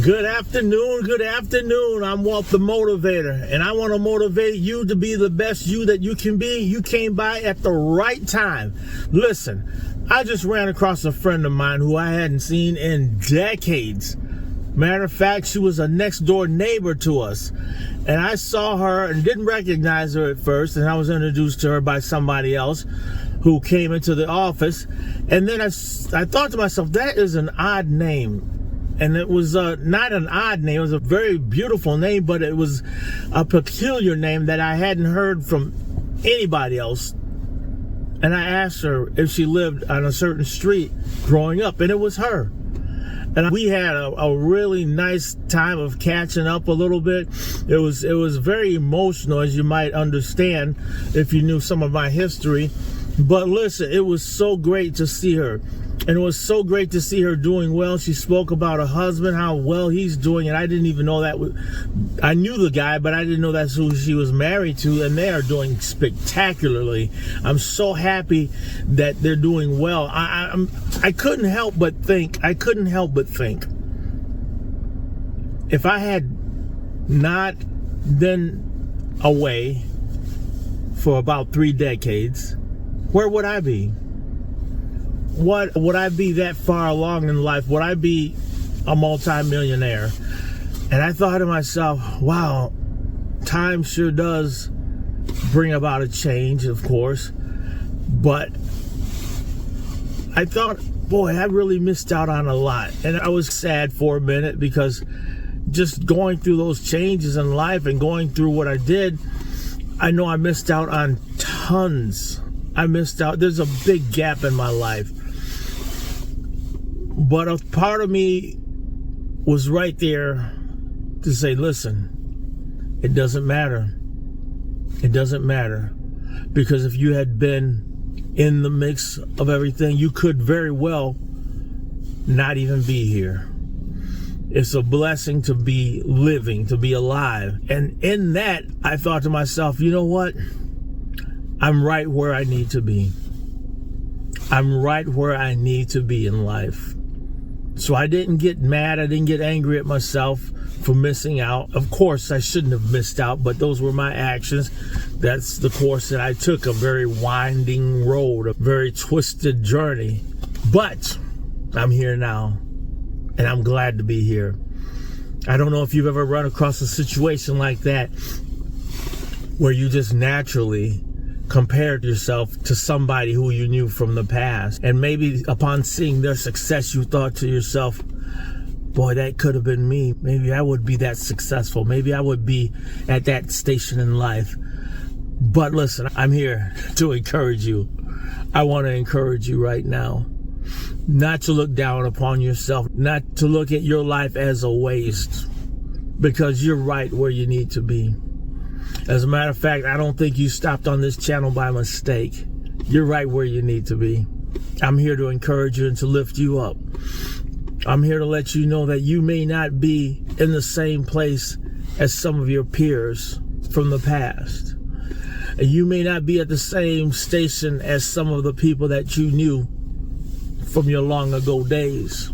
Good afternoon. I'm Walt the Motivator, and I want to motivate you to be the best you that you can be. You came by at the right time. Listen, I just ran across a friend of mine who I hadn't seen in decades. Matter of fact, she was a next door neighbor to us. And I saw her and didn't recognize her at first, and I was introduced to her by somebody else who came into the office. And then I thought to myself, that is an odd name. And it was not an odd name. It was a very beautiful name, but it was a peculiar name that I hadn't heard from anybody else. And I asked her if she lived on a certain street growing up, and it was her. And we had a really nice time of catching up a little bit. It was very emotional, as you might understand if you knew some of my history. But listen, it was so great to see her. And it was so great to see her doing well. She spoke about her husband, how well he's doing. And I didn't even know that. I knew the guy, but I didn't know that's who she was married to. And they are doing spectacularly. I'm so happy that they're doing well. I couldn't help but think. If I had not been away for about 3 decades, where would I be? What would I be that far along in life? Would I be a multi-millionaire? And I thought to myself, wow, time sure does bring about a change, of course. But I thought, boy, I really missed out on a lot. And I was sad for a minute because just going through those changes in life and going through what I did, I know I missed out on tons. I missed out. There's a big gap in my life. But a part of me was right there to say, listen, it doesn't matter. It doesn't matter. Because if you had been in the mix of everything, you could very well not even be here. It's a blessing to be living, to be alive. And in that, I thought to myself, you know what? I'm right where I need to be. I'm right where I need to be in life. So I didn't get mad. I didn't get angry at myself for missing out. Of course, I shouldn't have missed out, but those were my actions. That's the course that I took, a very winding road, a very twisted journey. But I'm here now, and I'm glad to be here. I don't know if you've ever run across a situation like that where you just naturally compared yourself to somebody who you knew from the past. And maybe upon seeing their success, you thought to yourself, boy, that could have been me. Maybe I would be that successful. Maybe I would be at that station in life. But listen, I'm here to encourage you. I want to encourage you right now not to look down upon yourself, not to look at your life as a waste, because you're right where you need to be. As a matter of fact, I don't think you stopped on this channel by mistake. You're right where you need to be. I'm here to encourage you and to lift you up. I'm here to let you know that you may not be in the same place as some of your peers from the past. And you may not be at the same station as some of the people that you knew from your long ago days.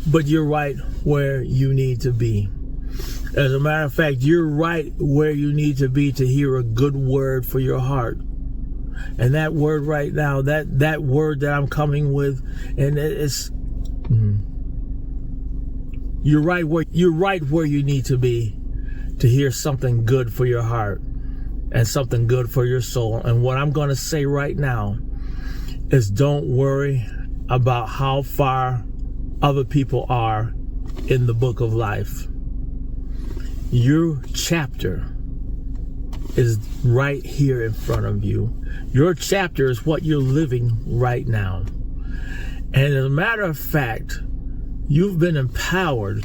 But you're right where you need to be. As a matter of fact, you're right where you need to be to hear a good word for your heart. And that word right now, that word that I'm coming with, and it's you're right where you need to be to hear something good for your heart and something good for your soul. And what I'm going to say right now is, don't worry about how far other people are in the book of life. Your chapter is right here in front of you. Your chapter is what you're living right now. And as a matter of fact, you've been empowered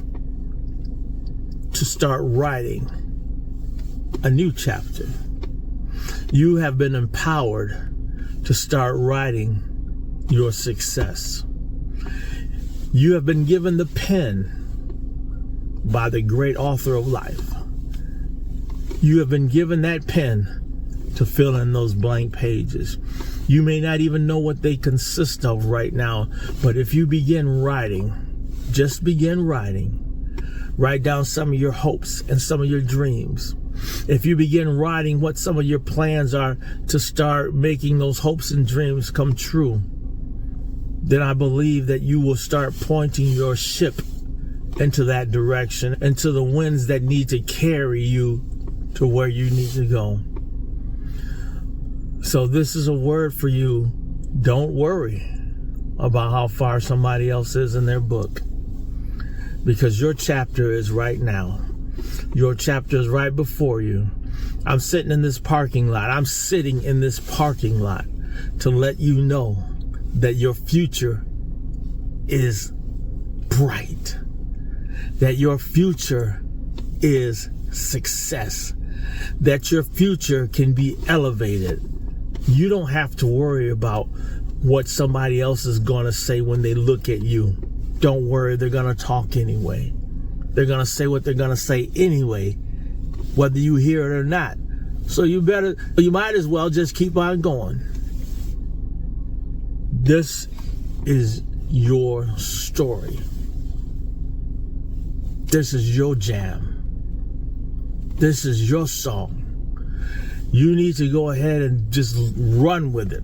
to start writing a new chapter. You have been empowered to start writing your success. You have been given the pen by the great author of life. You have been given that pen to fill in those blank pages. You may not even know what they consist of right now, but if you begin writing, just begin writing, write down some of your hopes and some of your dreams. If you begin writing what some of your plans are to start making those hopes and dreams come true, then I believe that you will start pointing your ship into that direction, into the winds that need to carry you to where you need to go. So this is a word for you. Don't worry about how far somebody else is in their book, because your chapter is right now. Your chapter is right before you. I'm sitting in this parking lot. I'm sitting in this parking lot to let you know that your future is bright, that your future is success, that your future can be elevated. You don't have to worry about what somebody else is going to say when they look at you. Don't worry, they're going to talk anyway. They're going to say what they're going to say anyway, whether you hear it or not. So you might as well just keep on going. This is your story. This is your jam. This is your song. You need to go ahead and just run with it.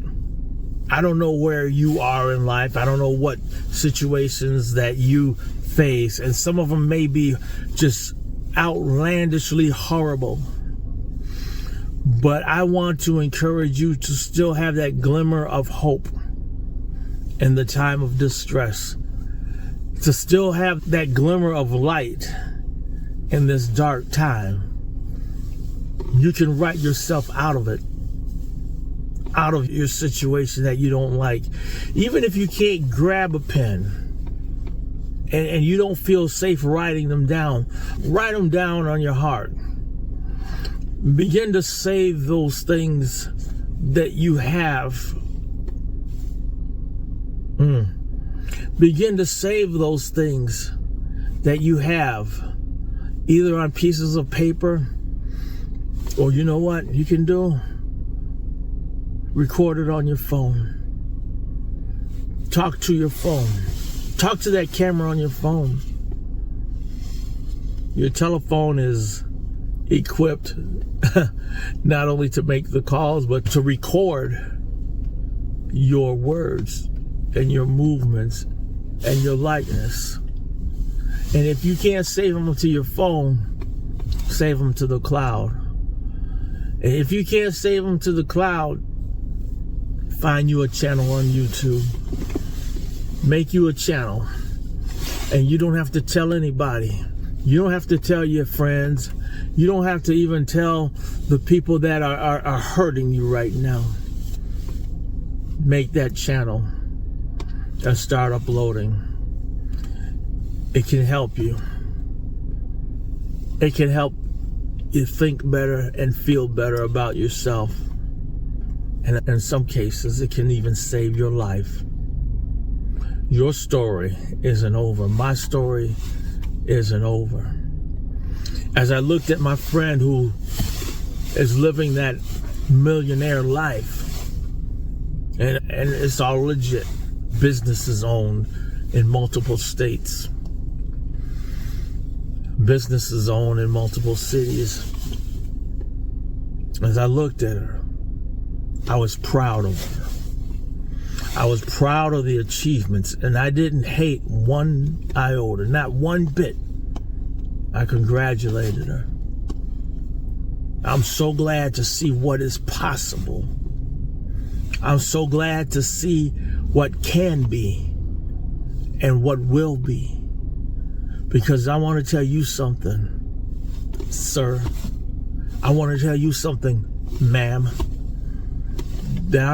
I don't know where you are in life. I don't know what situations that you face, and some of them may be just outlandishly horrible. But I want to encourage you to still have that glimmer of hope in the time of distress, to still have that glimmer of light in this dark time. You can write yourself out of it, out of your situation that you don't like. Even if you can't grab a pen and you don't feel safe writing them down, write them down on your heart. Begin to save those things that you have. Begin to save those things that you have, either on pieces of paper, or you know what you can do? Record it on your phone. Talk to your phone. Talk to that camera on your phone. Your telephone is equipped not only to make the calls, but to record your words and your movements and your likeness. And if you can't save them to your phone, save them to the cloud. And if you can't save them to the cloud, find you a channel on YouTube. Make you a channel. And you don't have to tell anybody. You don't have to tell your friends. You don't have to even tell the people that are hurting you right now. Make that channel and start uploading. It can help you. It can help you think better and feel better about yourself. And in some cases, it can even save your life. Your story isn't over. My story isn't over. As I looked at my friend who is living that millionaire life, and it's all legit. Businesses owned in multiple states. Businesses owned in multiple cities. As I looked at her, I was proud of her. I was proud of the achievements, and I didn't hate one iota, not one bit. I congratulated her. I'm so glad to see what is possible. I'm so glad to see what can be and what will be. Because I want to tell you something, sir. I want to tell you something, ma'am, that I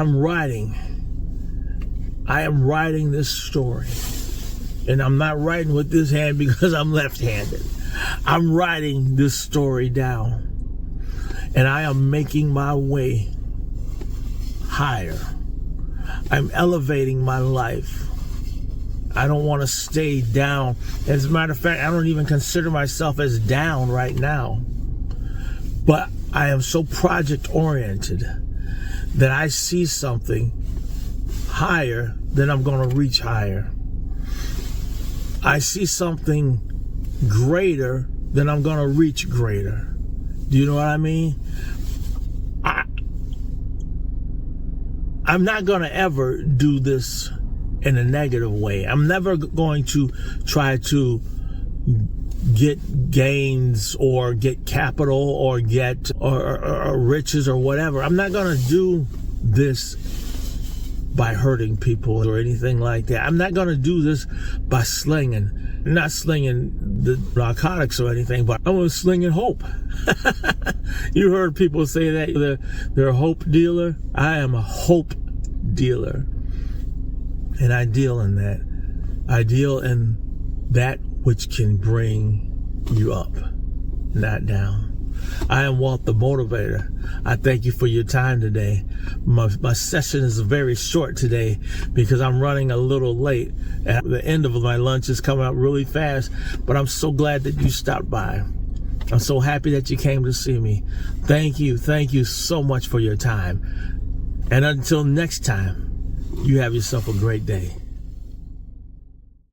am writing this story. And I'm not writing with this hand because I'm left-handed. I'm writing this story down. And I am making my way higher. I'm elevating my life. I don't want to stay down. As a matter of fact, I don't even consider myself as down right now. But I am so project-oriented that I see something higher, then I'm going to reach higher. I see something greater, then I'm going to reach greater. Do you know what I mean? I'm not going to ever do this in a negative way. I'm never going to try to get gains or get capital or get or riches or whatever. I'm not going to do this by hurting people or anything like that. I'm not going to do this by slinging. I'm not slinging the narcotics or anything, but I'm slinging hope. You heard people say that they're a hope dealer. I am a hope dealer. And I deal in that. I deal in that which can bring you up, not down. I am Walt the Motivator. I thank you for your time today. My session is very short today because I'm running a little late. At the end of my lunch is coming up really fast, but I'm so glad that you stopped by. I'm so happy that you came to see me. Thank you so much for your time. And until next time, you have yourself a great day.